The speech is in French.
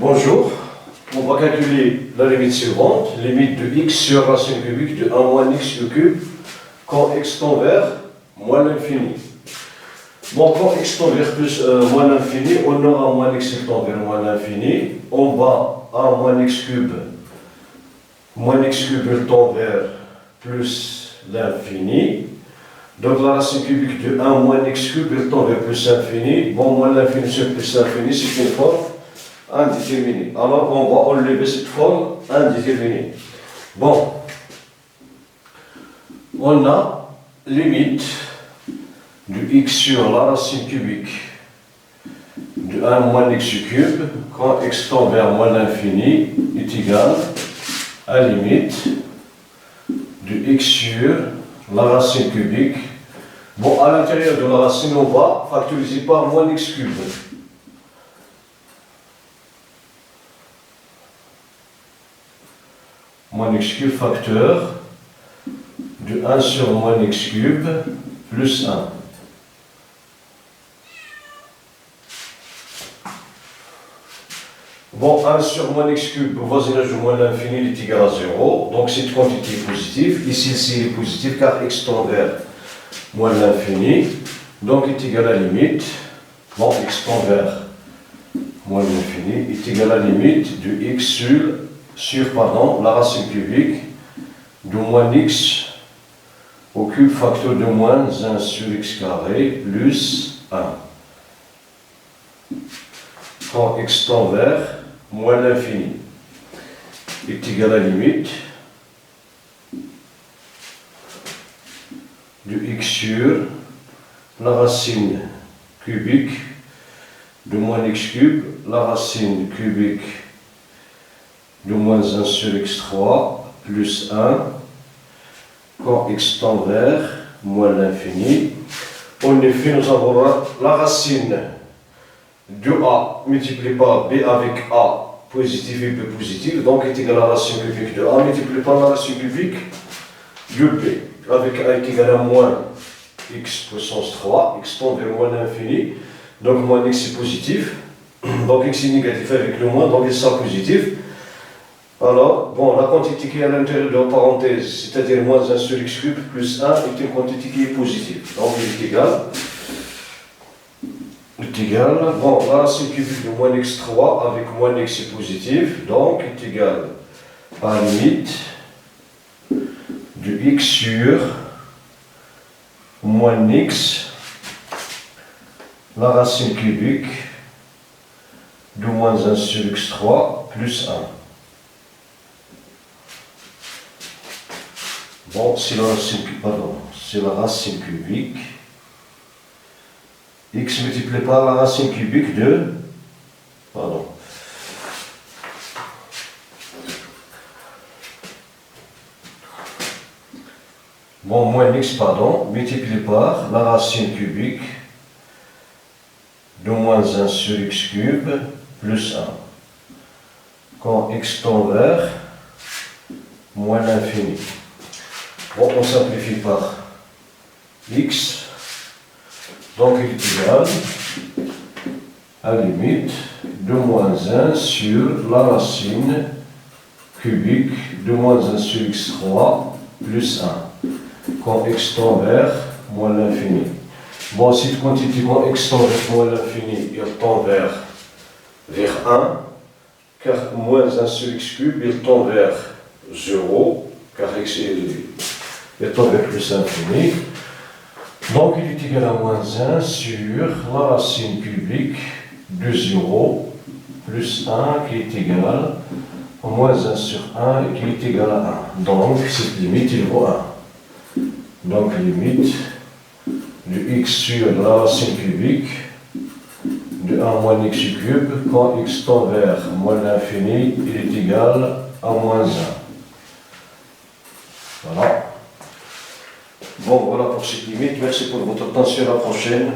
Bonjour, on va calculer la limite suivante, limite de x sur racine cubique de 1 moins x au cube quand x tend vers moins l'infini. Bon, quand x tend vers plus moins l'infini, on aura moins x qui tend vers moins l'infini, on va à moins x cube tend vers plus l'infini. Donc la racine cubique de 1 moins x cube tend vers plus l'infini. Bon, moins l'infini sur plus l'infini, c'est une forme indéterminée. Alors on va enlever cette forme indéterminée. Bon, on a limite de x sur la racine cubique de 1 moins x cube quand x tend vers moins l'infini est égal à limite de x sur la racine cubique. Bon, à l'intérieur de la racine, on va factoriser par moins x cube. Moins x cube facteur de 1 sur moins x cube plus 1. Bon, 1 sur moins x cube, voisinage de moins l'infini est égal à 0. Donc cette quantité est positive. Ici, c'est positif car x tend vers moins l'infini. Donc est égal à limite. Bon, x tend vers moins l'infini est égal à limite de x sur la racine cubique de moins x au cube facteur de moins 1 sur x carré plus 1. Quand x tend vers moins l'infini est égal à limite de x sur la racine cubique de moins x cube, la racine cubique de moins 1 sur x3 plus 1 quand x tend vers moins l'infini. En effet, nous avons la racine de a multiplié par b avec a positif et b positif, donc est égal à la racine cubique de a multiplié par la racine cubique de b, avec a est égal à moins x puissance 3, x tend vers moins l'infini, donc moins x est positif, donc x est négatif avec le moins, donc il sera positif. Alors, bon, la quantité qui est à l'intérieur de la parenthèse, c'est-à-dire moins 1 sur x cube plus 1, est une quantité qui est positive, donc il est égal, bon, la racine cubique de moins x3 avec moins x est positif, donc est égal à la limite de x sur moins x, la racine cubique de moins 1 sur x3 plus 1. Bon, c'est la racine cubique. X multiplié par la racine cubique de, moins x, multiplié par la racine cubique de moins 1 sur x cube plus 1. Quand x tend vers moins l'infini. Bon, on simplifie par x. Donc il est égal à la limite de moins 1 sur la racine cubique de moins 1 sur x3 plus 1. Quand x tend vers moins l'infini. Bon, cette quantité quand x tend vers moins l'infini, il tend vers 1, car moins 1 sur x cube, il tend vers 0, car x il tend vers plus infini. Donc il est égal à moins 1 sur la racine cubique de 0 plus 1 qui est égal à moins 1 sur 1 et qui est égal à 1. Donc cette limite il vaut 1. Donc limite de x sur la racine cubique de 1 moins x cube quand x tend vers moins l'infini il est égal à moins 1. Voilà. Bon, voilà pour cette limite. Merci pour votre attention. À la prochaine.